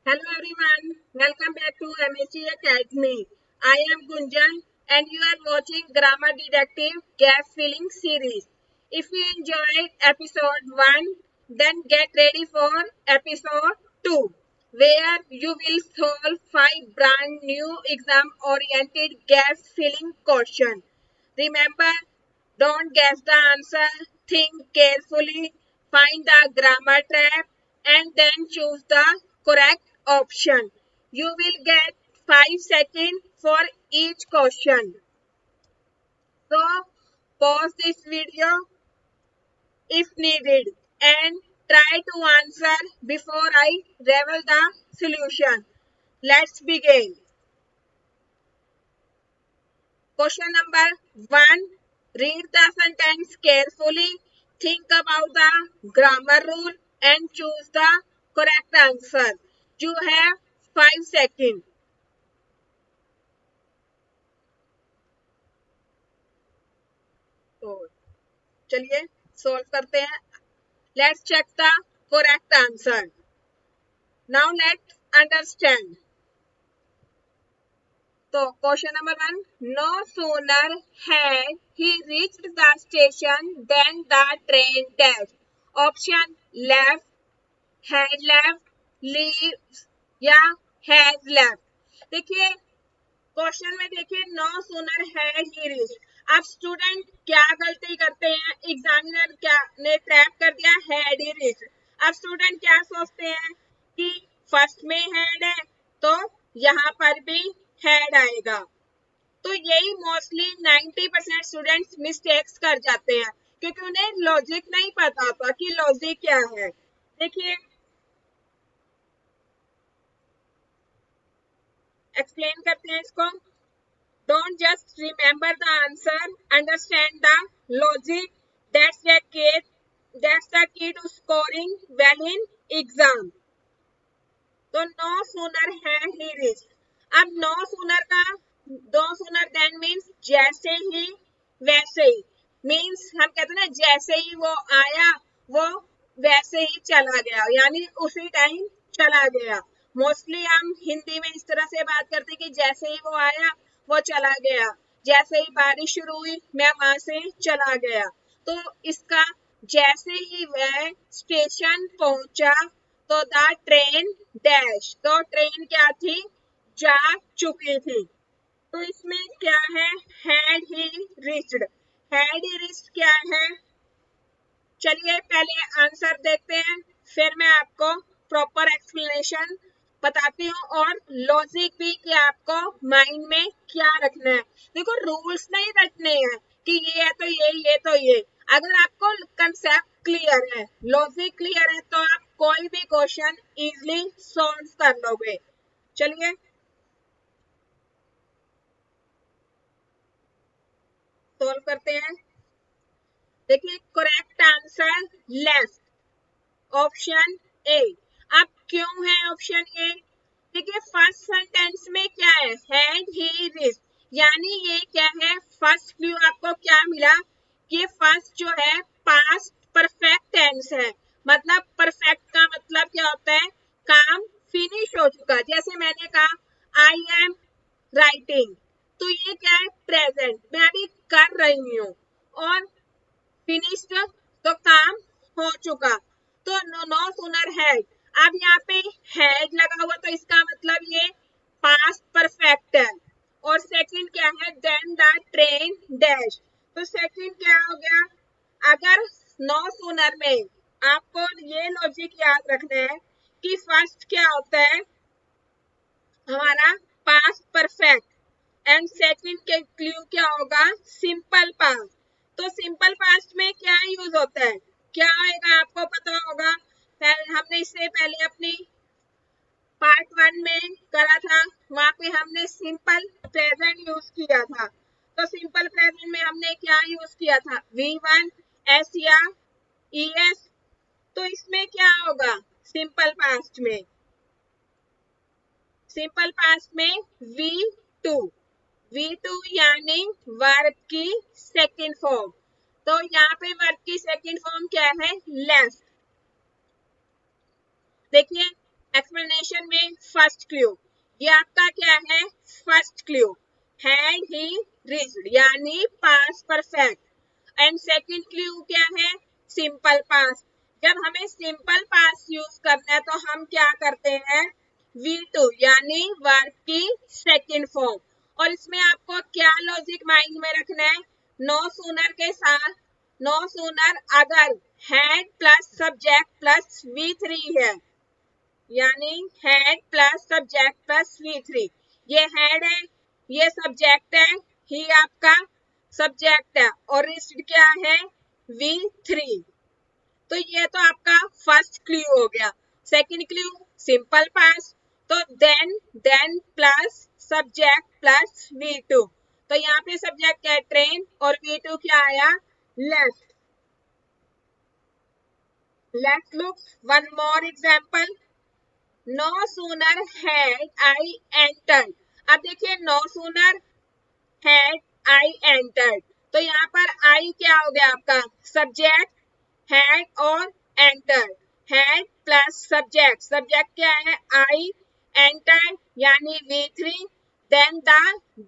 Hello everyone, welcome back to MSc Academy. I am Gunjan and you are watching Grammar Detective Gap Filling series. If you enjoyed episode 1, then get ready for episode 2, where you will solve 5 brand new exam oriented gap filling questions. Remember, don't guess the answer, think carefully, find the grammar trap, and then choose the correct option. You will get 5 seconds for each question. So, pause this video if needed and try to answer before I reveal the solution. Let's begin. Question number 1. Read the sentence carefully, think about the grammar rule and choose the correct answer. You have 5 seconds. तो चलिए solve करते हैं. Let's check the correct answer. Now let's understand. So question number 1. No sooner had he reached the station than the train dashed. Option left, had left, leaves या has left. देखिए question में देखिए no sooner had he reached. अब student क्या गलती करते हैं, examiner क्या ने ट्रैप कर दिया हैड ही रीच्ड. अब स्टूडेंट क्या सोचते हैं कि फर्स्ट में हैड है तो यहाँ पर भी हैड आएगा. तो यही मोस्टली 90% स्टूडेंट्स मिस्टेक्स कर जाते हैं क्योंकि उन्हें लॉजिक नहीं पता था कि लॉजिक क्या है. देखिए एक्सप्लेन करते हैं इसको. Don't just remember the answer, understand the logic. That's the key. That's the key to scoring well in exam. तो no sooner had he reached. अब no sooner का no sooner than means जैसे ही वैसे ही. Means हम कहते हैं ना जैसे ही वो आया वो वैसे ही चला गया, यानी उसी टाइम चला गया. मोस्टली हम हिंदी में इस तरह से बात करते हैं कि जैसे ही वो आया वो चला गया, जैसे ही बारिश शुरू हुई मैं वहां से चला गया. तो इसका जैसे ही वह स्टेशन पहुंचा तो द ट्रेन डैश. तो ट्रेन क्या थी, जा चुकी थी. तो इसमें क्या है, had he reached. Had he reached क्या है, चलिए पहले आंसर देखते हैं फिर मैं आपको प्रॉपर एक्सप्लेनेशन बताती हूँ और लॉजिक भी कि आपको माइंड में क्या रखना है. देखो रूल्स नहीं रखने हैं कि ये है तो ये तो ये. अगर आपको कंसेप्ट क्लियर है, लॉजिक क्लियर है तो आप कोई भी क्वेश्चन इजीली सॉल्व कर लोगे. चलिए सॉल्व करते हैं. देखिए correct answer left, option A. अब क्यों है ऑप्शन ए, देखिए फर्स्ट सेंटेंस में क्या है, हैड ही रीच्ड, यानी ये क्या है, फर्स्ट क्लू आपको क्या मिला, ये फर्स्ट जो है पास्ट परफेक्ट टेंस है. मतलब परफेक्ट का मतलब क्या होता है, काम फिनिश हो चुका. जैसे मैंने कहा आई एम राइटिंग, तो ये क्या है प्रेजेंट, मैं अभी कर रही हूँ. और फिनिश्ड तो काम हो चुका. तो नो सूनर हैड, अब यहाँ पे हैड लगा हुआ तो इसका मतलब ये पास्ट परफेक्ट है. और सेकंड क्या है, देन द ट्रेन डैश. तो सेकंड क्या हो गया, अगर नो सूनर में आपको ये लॉजिक याद रखना है कि फर्स्ट क्या होता है हमारा पास्ट परफेक्ट एंड सेकंड के क्लू क्या होगा, सिंपल पास्ट. तो सिंपल पास्ट में क्या यूज होता है, क्या आएगा आपको पता होगा. हमने इससे पहले अपनी पार्ट 1 में करा था, वहां पे हमने सिंपल प्रेजेंट यूज किया था. तो सिंपल प्रेजेंट में हमने क्या यूज किया था, V1 S या ES. तो इसमें क्या होगा सिंपल पास्ट में, सिंपल पास्ट में V2 यानी वर्ब की सेकंड फॉर्म. तो यहाँ पे वर्ब की सेकंड फॉर्म क्या है, लेफ्ट. देखिए एक्सप्लेनेशन क्वेश्चन में फर्स्ट क्लू, ये आपका क्या है, first clue, had he reached यानी past perfect. And second clue क्या है, सिंपल पास्ट। जब हमें सिंपल पास्ट यूज करना है तो हम क्या करते हैं, V2 यानी वर्ब की सेकंड फॉर्म। और इसमें आपको क्या लॉजिक माइंड में रखना है, नो सूनर के साथ, नो सूनर अगर had plus subject plus V3 है, यानी had plus subject plus V3, ये हैड है, ये सब्जेक्ट है, ही आपका सब्जेक्ट है और रिस्ट क्या है, V3। तो ये तो आपका फर्स्ट क्लू हो गया। सेकंड क्लू सिंपल पास्ट, तो then plus subject plus V2, तो यहाँ पे सब्जेक्ट क्या है, ट्रेन, और V2 क्या आया, left. Let's look one more example, no sooner had I entered. अब देखिए no sooner had I entered, तो यहाँ पर आई क्या हो गया आपका, सब्जेक्ट, हैड और entered, had plus subject, subject क्या है, आई, एंटर्ड यानी V3, then the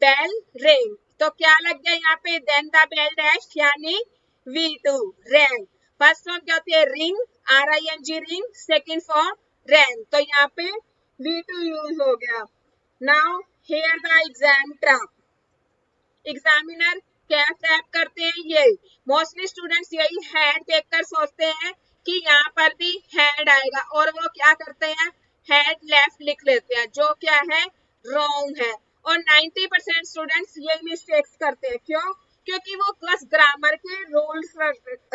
bell ring, तो क्या लग गया यहाँ पे, देन द बेल डैश यानी V2, रैंग। फर्स्ट फॉर्म क्या होती है, ring, RING ring, second form wrong, तो यहाँ पे V2 यूज हो गया। Now here the exam trap, examiner क्या ट्रैप करते हैं, ये मोस्टली स्टूडेंट्स यही हैड देखकर सोचते हैं कि यहाँ पर भी हैड आएगा और वो क्या करते हैं, हैड लेफ्ट लिख लेते हैं, जो क्या है, रॉन्ग है। और 90% स्टूडेंट्स यही मिस्टेक्स करते हैं, क्यों, क्योंकि वो बस ग्रामर के रूल्स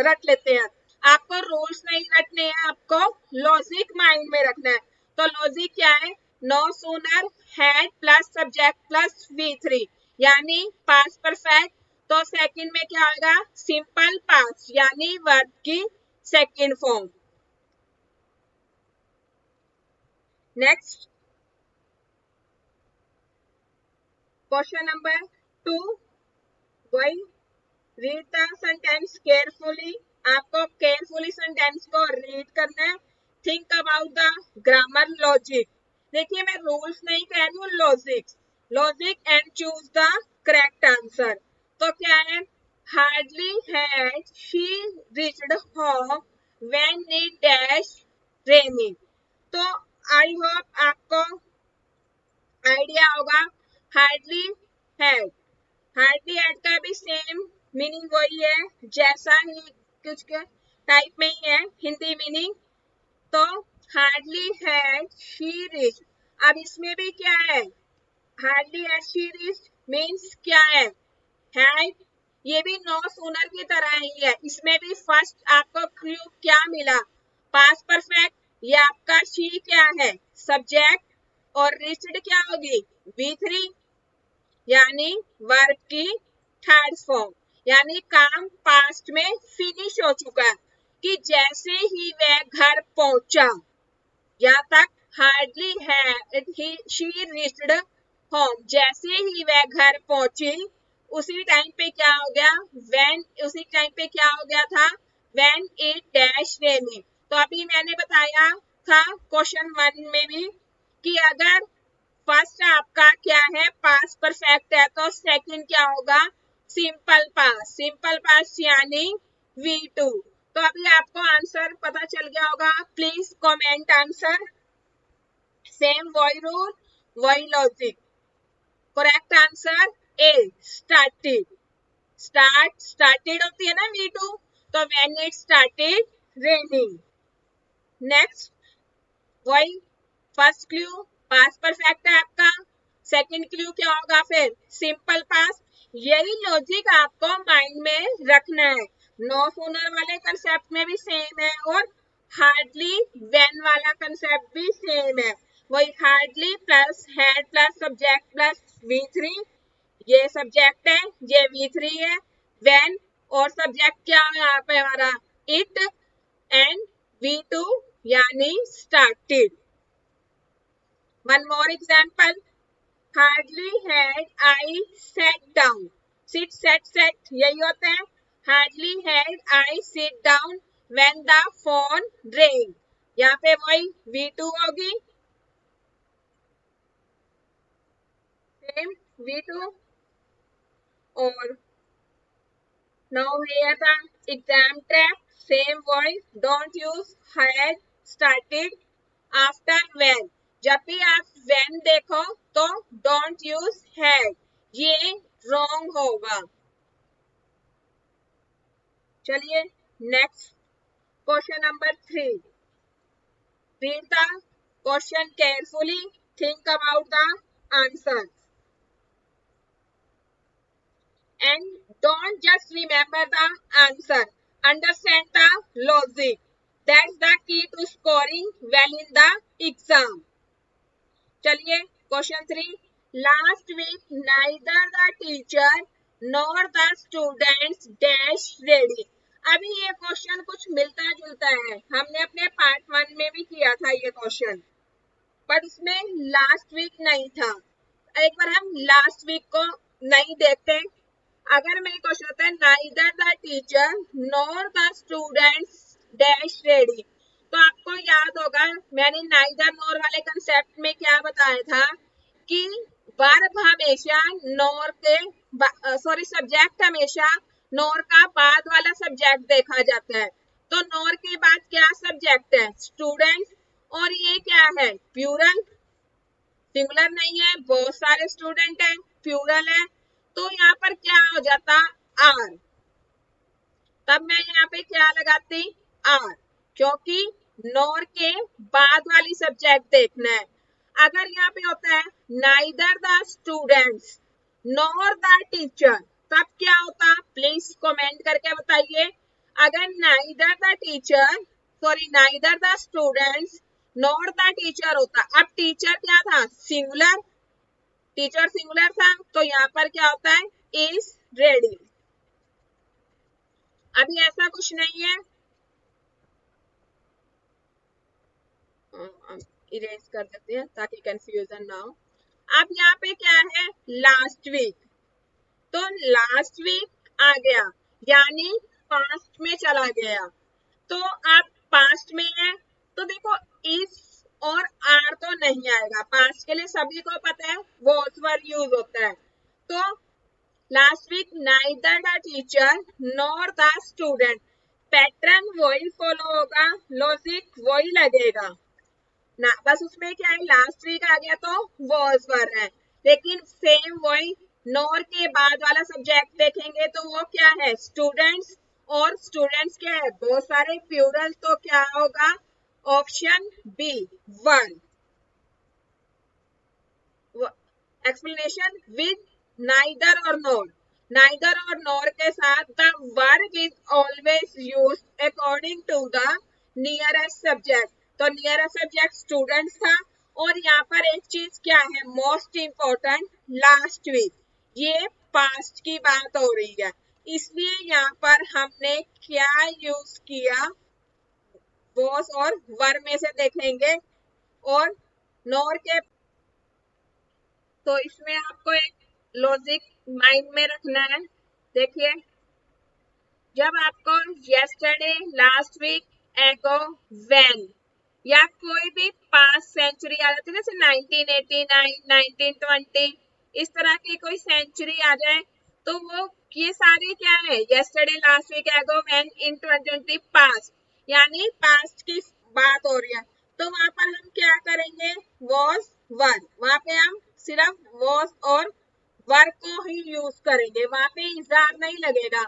रट लेते हैं। आपको रूल्स नहीं रटने हैं, आपको लॉजिक माइंड में रखना है। तो लॉजिक क्या है, no sooner had plus subject plus V3 यानी पास्ट परफेक्ट, तो सेकंड में क्या होगा, सिंपल पास्ट यानी वर्ब की second form. Next question number 2, वही रीड द सेंटेंस केयरफुली, आपको केयरफुली सेंटेंस को रीड करना है, think about the grammar logic, देखिए मैं रूल्स नहीं कह रही हूँ, logic and choose the correct answer. तो क्या है, hardly had she reached home when it dash raining, तो आई होप आपको आइडिया होगा, हार्डली हैड, हार्डली हैड का भी सेम मीनिंग वही है, जैसा ही कुछ के टाइप में ही है हिंदी मीनिंग, तो हार्डली हैड शी रीच्ड, अब इसमें भी क्या है, hardly had she reached means क्या है, ये भी नो सूनर की तरह ही है, इसमें भी फर्स्ट आपको क्लू क्या मिला, पास्ट परफेक्ट, ये आपका शी क्या है, सब्जेक्ट, और रीच्ड क्या होगी, V3 यानी वर्ब की थर्ड फॉर्म, यानी काम पास्ट में फिनिश हो चुका है, कि जैसे ही वह घर पहुंचा, यहाँ तक hardly had she reached home, जैसे ही वह घर पहुंची उसी टाइम पे क्या हो गया, उसी टाइम पे क्या हो गया था, व्हेन इट डैश रेनिंग। तो अभी मैंने बताया था क्वेश्चन 1 में भी कि अगर फर्स्ट आपका क्या है, पास्ट परफेक्ट है, तो सेकंड क्या होगा, सिंपल पास्ट यानी V2। तो अभी आपको आंसर पता चल गया होगा, प्लीज कमेंट आंसर, सेम वही रूल वही logic. Correct answer A, started, started होती है ना V2, तो when it started raining. Next वही फर्स्ट क्लू पास्ट परफेक्ट है आपका, सेकंड क्लू क्या होगा फिर, सिंपल पास्ट, यही लॉजिक आपको माइंड में रखना है, नो सूनर वाले कंसेप्ट में भी सेम है और हार्डली व्हेन वाला कंसेप्ट भी सेम है, वही hardly plus had plus subject plus V3, ये सब्जेक्ट है, ये V3 है, व्हेन और सब्जेक्ट क्या है यहाँ पे हमारा, इट, एंड V2 यानी started. One more example, hardly had I set down, sit set यही होता है, hardly had I sit down when the phone ring, यहाँ पे वही V2 होगी, V2 or now here the exam trap, same voice, don't use had, started, after, when. जब भी आप when देखो तो don't use had, ये wrong होगा. चलिए next question number 3. Read the question carefully, think about the answers. And don't just remember the answer, understand the logic. That's the key to scoring well in the exam. चलिए question 3. Last week neither the teacher nor the students dash ready. अभी ये question कुछ मिलता जुलता है, हमने अपने part 1 में भी किया था ये क्वेश्चन, बट उसमें लास्ट वीक नहीं था. एक बार हम लास्ट वीक को नहीं देखते. अगर मेरी क्वेश्चन होता है neither the teacher nor the students dash ready, तो आपको याद होगा मैंने नाइदर नॉर वाले कंसेप्ट में क्या बताया था कि वर्ब हमेशा नॉर के सब्जेक्ट हमेशा नॉर का बाद वाला सब्जेक्ट देखा जाता है. तो नॉर के बाद क्या सब्जेक्ट है? स्टूडेंट्स. और ये क्या है? प्लूरल, सिंगुलर नहीं है, बहुत सारे स्टूडेंट हैं, प्लूरल है. तो यहाँ पर क्या हो जाता? आर. तब मैं यहाँ पे क्या लगाती? आर, क्योंकि नॉर के बाद वाली सब्जेक्ट देखना है. अगर यहाँ पे होता है neither the students nor the teacher, तब क्या होता? प्लीज कमेंट करके बताइए. अगर neither the teacher neither the students nor the teacher होता, अब टीचर क्या था? सिंगुलर, टीचर सिंगुलर था, तो यहाँ पर क्या होता है? Is ready. अभी ऐसा कुछ नहीं है, इरेज कर देते हैं ताकि कंफ्यूजन ना हो. अब यहाँ पे क्या है? Last week. तो लास्ट वीक आ गया यानी पास्ट में चला गया. तो अब पास्ट में है तो देखो इस और आर तो नहीं आएगा. पास्ट के लिए सभी को पता है वॉज वर यूज होता है. तो last week neither the teacher nor the student, pattern वही फॉलो होगा, लॉजिक वही लगेगा ना. बस उसमें क्या है? लास्ट वीक आ गया तो वॉज वर है, लेकिन सेम वही नॉर के बाद वाला सब्जेक्ट देखेंगे तो वो क्या है? स्टूडेंट्स. और स्टूडेंट्स क्या है? बहुत सारे प्लूरल, तो क्या होगा? Option B, one. Explanation with neither और नॉर. नाइदर और नॉर के साथ the verb is always used according to the nearest subject. तो नियरेस्ट सब्जेक्ट स्टूडेंट्स था. और यहाँ पर एक चीज क्या है मोस्ट इंपॉर्टेंट? Last week. ये पास्ट की बात हो रही है, इसलिए यहाँ पर हमने क्या यूज किया? वॉज और वर में से देखेंगे. और नॉर के, तो इसमें आपको एक लॉजिक माइंड में रखना है. देखिए जब आपको येस्टरडे, लास्ट वीक, एगो, व्हेन या कोई भी पास्ट सेंचुरी आ जाती है, जैसे 1989, 1920, इस तरह की कोई सेंचुरी आ जाए तो वो ये सारी क्या है? येस्टरडे, लास्ट वीक, एगो, व्हेन, इन 2020, पास्ट, यानी पास्ट की बात हो रही है. तो वहां पर हम क्या करेंगे? वॉज, वर. वहां पे हम सिर्फ वॉज और वर को ही यूज करेंगे, वहां पे इजार नहीं लगेगा.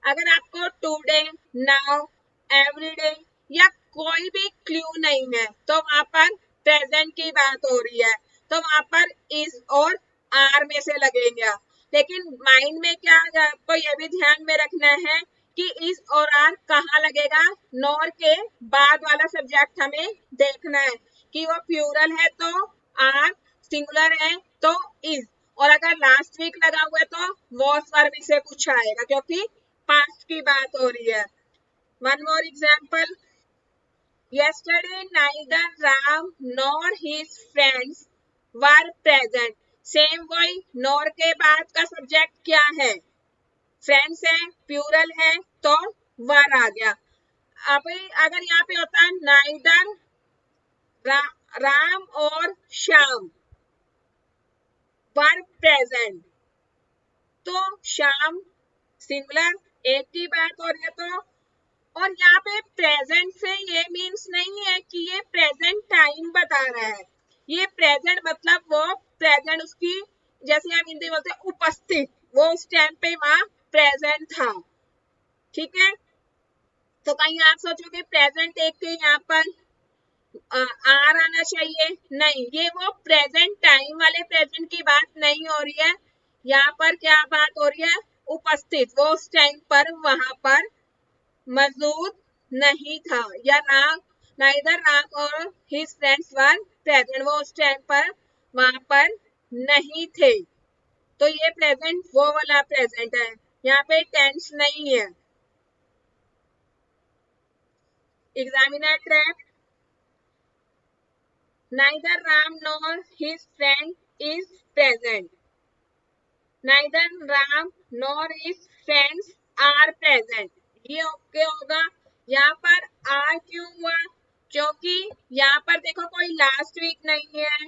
अगर आपको टुडे, नाउ, एवरीडे या कोई भी क्लू नहीं है तो वहां पर प्रेजेंट की बात हो रही है, तो वहां पर इज और आर में से लगेगा. लेकिन माइंड में क्या आपको ये भी ध्यान में रखना है कि इज और आर कहाँ लगेगा? नॉर के बाद वाला सब्जेक्ट हमें देखना है कि वो प्लूरल है तो आर, सिंगुलर है तो इज, और अगर लास्ट वीक लगा हुआ है तो वॉज वर में से कुछ आएगा क्योंकि पास्ट की बात हो रही है. One more example. Yesterday neither Ram nor his friends were present. Same वही, नॉर के बाद का सब्जेक्ट क्या है? फ्रेंड्स है, प्लूरल है, तो वर आ गया. अब अगर यहाँ पे होता है नाइदर राम और श्याम वर प्रेजेंट। तो शाम सिंगुलर, एक की बात हो रही है तो, और यहाँ पे प्रेजेंट से ये मीन्स नहीं है कि ये प्रेजेंट टाइम बता रहा है, ये प्रेजेंट मतलब वो प्रेजेंट उसकी, जैसे हम हिंदी बोलते हैं उपस्थित, वो उस टाइम पे वहां प्रेजेंट था। ठीक है, तो कहीं आप सोचोगे प्रेजेंट एक के यहाँ पर आर आना चाहिए, नहीं, ये वो प्रेजेंट टाइम वाले प्रेजेंट की बात नहीं हो रही है। यहाँ पर क्या बात हो रही है, उपस्थित, वो उस टाइम पर वहां पर मौजूद नहीं था, या नाइदर राम और हिज फ्रेंड्स वर प्रेजेंट, वो उस टाइम पर वहां पर नहीं थे। तो ये प्रेजेंट वो वाला प्रेजेंट है, यहाँ पे टेंस नहीं है। Examiner trap, neither Ram nor his friend is present, neither Ram nor his friends are present, ये ओके होगा। यहाँ पर आर क्यों हुआ, क्योंकि यहाँ पर देखो कोई लास्ट वीक नहीं है,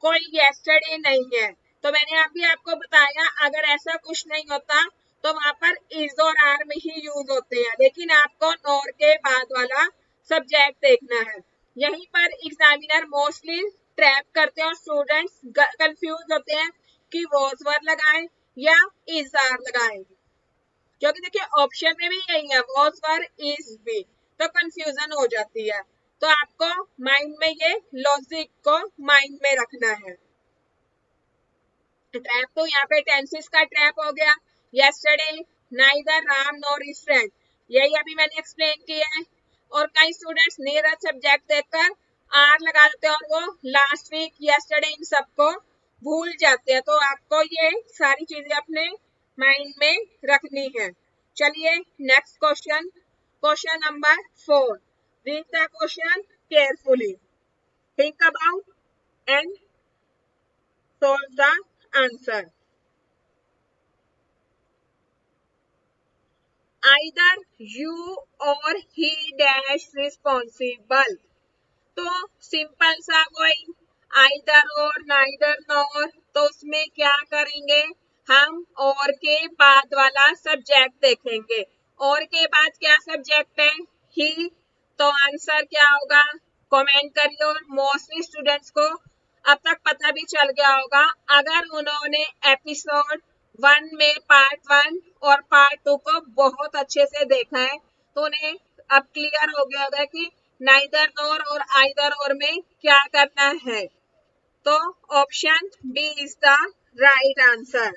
कोई येस्टरडे नहीं है, तो मैंने अभी आपको बताया अगर ऐसा कुछ नहीं होता तो वहां पर इज और आर में ही यूज होते हैं, लेकिन आपको नॉर के बाद वाला सब्जेक्ट देखना है। यहीं पर एग्जामिनर मोस्टली ट्रैप करते हैं और स्टूडेंट्स कंफ्यूज होते हैं कि वॉज वर लगाएं या इज आर लगाएं, क्योंकि देखिए ऑप्शन में भी यही है वॉज वर इज भी, तो कंफ्यूजन हो जाती है। तो आपको माइंड में ये लॉजिक को माइंड में रखना है। ट्रैप तो यहाँ पे टेंसेस का ट्रैप हो गया, yesterday, neither Ram nor his friend, यही अभी मैंने एक्सप्लेन किया है। और कई स्टूडेंट्स नियर सब्जेक्ट देखकर आर लगा देते हैं और वो लास्ट वीक, यस्टरडे, इन सबको भूल जाते हैं, तो आपको ये सारी चीजें अपने माइंड में रखनी है। चलिए next question, question number 4, read the question carefully, think about and solve the answer. Either you or he dash responsible, तो सिंपल सा कोई आइदर और नाइदर नॉर, तो उसमें क्या करेंगे, हम और के बाद वाला सब्जेक्ट देखेंगे। और के बाद क्या सब्जेक्ट है, ही, तो आंसर क्या होगा, कमेंट करिए। और मोस्टली स्टूडेंट्स को अब तक पता भी चल गया होगा, अगर उन्होंने एपिसोड 1 में पार्ट 1 और पार्ट 2 को बहुत अच्छे से देखा है तो उन्हें अब क्लियर हो गया होगा कि नाइदर नॉर और आइदर और में क्या करना है। तो option B is the right answer.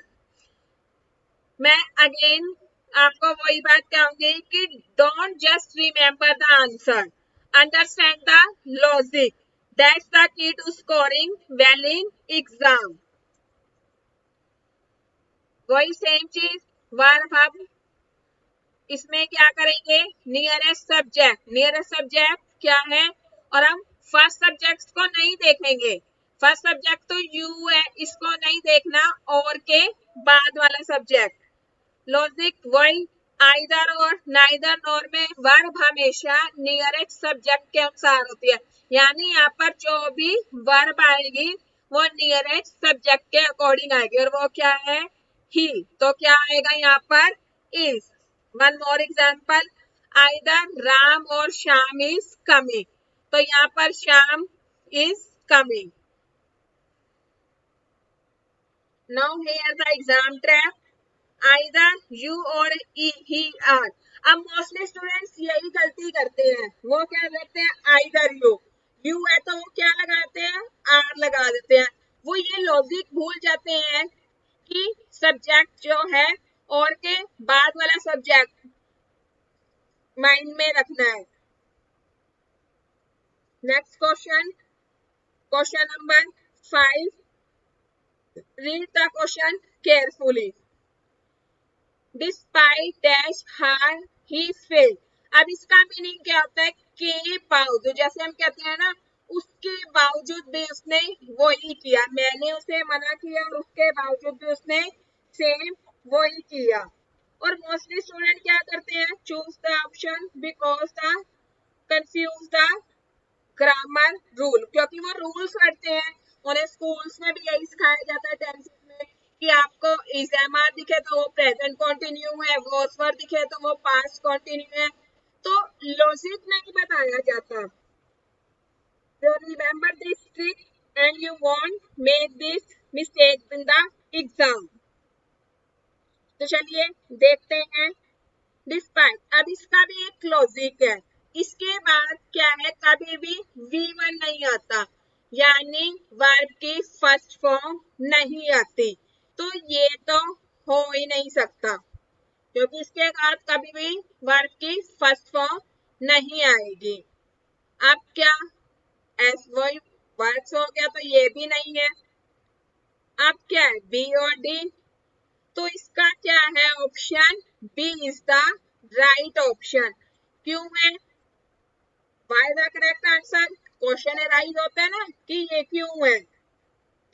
मैं अगेन आपको वही बात कहूंगी कि don't just remember the answer, understand the logic, that's the key to scoring well in exam. वही सेम चीज वर्ब, हम इसमें क्या करेंगे, नियरेस्ट सब्जेक्ट, नियरेस्ट सब्जेक्ट क्या है, और हम फर्स्ट सब्जेक्ट को नहीं देखेंगे, फर्स्ट सब्जेक्ट तो यू है, इसको नहीं देखना, और के बाद वाला सब्जेक्ट। लॉजिक वही, आइदर और नाइदर नॉर में वर्ब हमेशा नियरेस्ट सब्जेक्ट के अनुसार होती है, यानी यहाँ पर जो भी वर्ब आएगी वो नियरेस्ट सब्जेक्ट के अकॉर्डिंग आएगी, और वो क्या है, ही, तो क्या आएगा यहाँ पर, is. One more example, either Ram और श्याम इज कमिंग, तो यहाँ पर Shyam is coming. Now here the exam trap, either you और ही आर। अब मोस्टली स्टूडेंट्स यही गलती करते हैं, वो क्या करते हैं, आइदर यू है तो वो क्या लगाते हैं, आर लगा देते हैं, वो ये लॉजिक भूल जाते हैं कि सब्जेक्ट जो है और के बाद वाला सब्जेक्ट माइंड में रखना है। Next question, question number 5, read the question carefully. Despite dash हार ही फेल्ड, अब इसका मीनिंग क्या होता है, के बावजूद, जैसे हम कहते हैं ना, उसके बावजूद भी उसने वही किया, मैंने उसे मना किया और उसके बावजूद भी उसने सेम वही किया। और मोस्टली स्टूडेंट क्या करते हैं, choose the option because the confuse the grammar rule, क्योंकि वो रूल्स पढ़ते हैं, उन्हें स्कूल्स में भी यही सिखाया जाता है टेंसेस में इज एम आर दिखे तो वो प्रेजेंट कंटिन्यू है, वॉज वर दिखे तो वो पास्ट कंटिन्यू है। तो लॉजिक नहीं बताया जाता। So remember this trick and you won't make this mistake in the exam. तो चलिए देखते हैं। डिस्पाइट, अब इसका भी एक लॉजिक है। इसके बाद क्या है, कभी भी V1 नहीं आता, यानी वर्ब की फर्स्ट फॉर्म नहीं आती। तो ये तो हो ही नहीं सकता, क्योंकि इसके बाद कभी भी वर्ब की फर्स्ट फॉर्म नहीं आएगी। अब क्या, एस वही वर्ड्स हो गया, तो ये भी नहीं है। अब क्या है, बी और डी। तो इसका क्या है option, B is the right option. क्यों है, why the correct answer, question rise होता है ना कि ये क्यों है।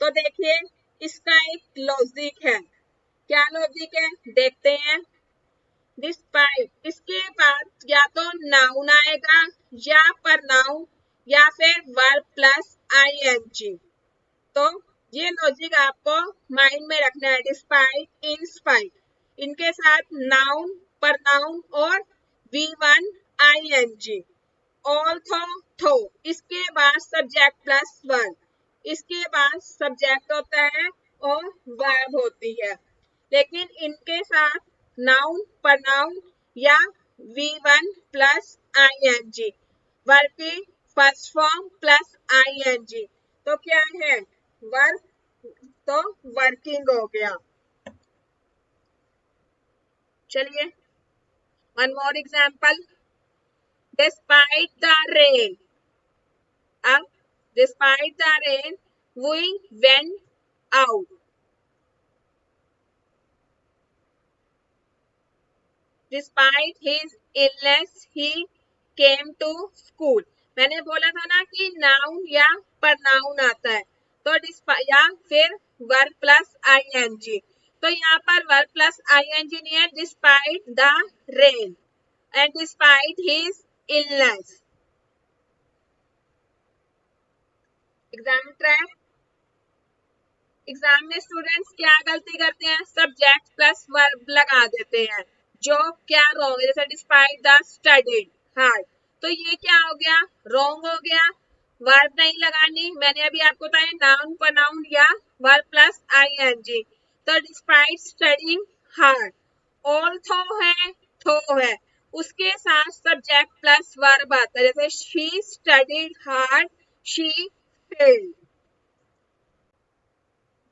तो देखिए इसका एक लॉजिक है। क्या लॉजिक है देखते हैं। डिस्पाइट, इसके बाद या तो नाउन आएगा या प्रनाउन या फिर वर्ब प्लस आईएनजी। तो ये लॉजिक आपको माइंड में रखना है। डिस्पाइट, इन स्पाइट, इनके साथ नाउन, प्रनाउन और V1 ING। ऑल्थो, थो, इसके बाद सब्जेक्ट प्लस वर्ब, इसके बाद सब्जेक्ट होता है और वर्ब होती है। लेकिन इनके साथ नाउन, प्रनाउन या V1 प्लस ING, वर्ब की फर्स्ट फॉर्म प्लस ING। तो क्या है, वर्क, तो वर्किंग हो गया। चलिए one more example. Despite the rain, अब despite the rain we went out. Despite his illness he came to school. मैंने बोला था ना कि नाउन या प्रनाउन आता है, तो या फिर वर्ब प्लस आईएनजी। तो यहाँ पर वर्ब प्लस आईएनजी नहीं है। Despite the rain and despite his illness. Exam track, exam में स्टूडेंट्स क्या गलती करते हैं, सब्जेक्ट प्लस वर्ब लगा देते हैं, जो क्या रॉन्ग है। जैसे डिस्पाइट द स्टडीड हार्ड, तो ये क्या हो गया, रॉन्ग हो गया। वर्ब नहीं लगानी, मैंने अभी आपको बताया नाउन, प्रनाउन या वर्ब प्लस आईएनजी। तो डिस्पाइट स्टडीइंग हार्ड, ऑल्थो है, थो है, उसके साथ सब्जेक्ट प्लस वर्ब आता है। जैसे she studied hard, she failed.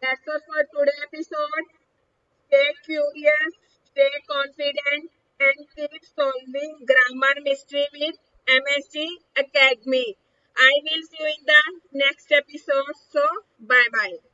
That's all for today's episode. Stay curious, stay confident, and keep solving grammar mystery with MSG Academy. I will see you in the next episode. So, bye bye.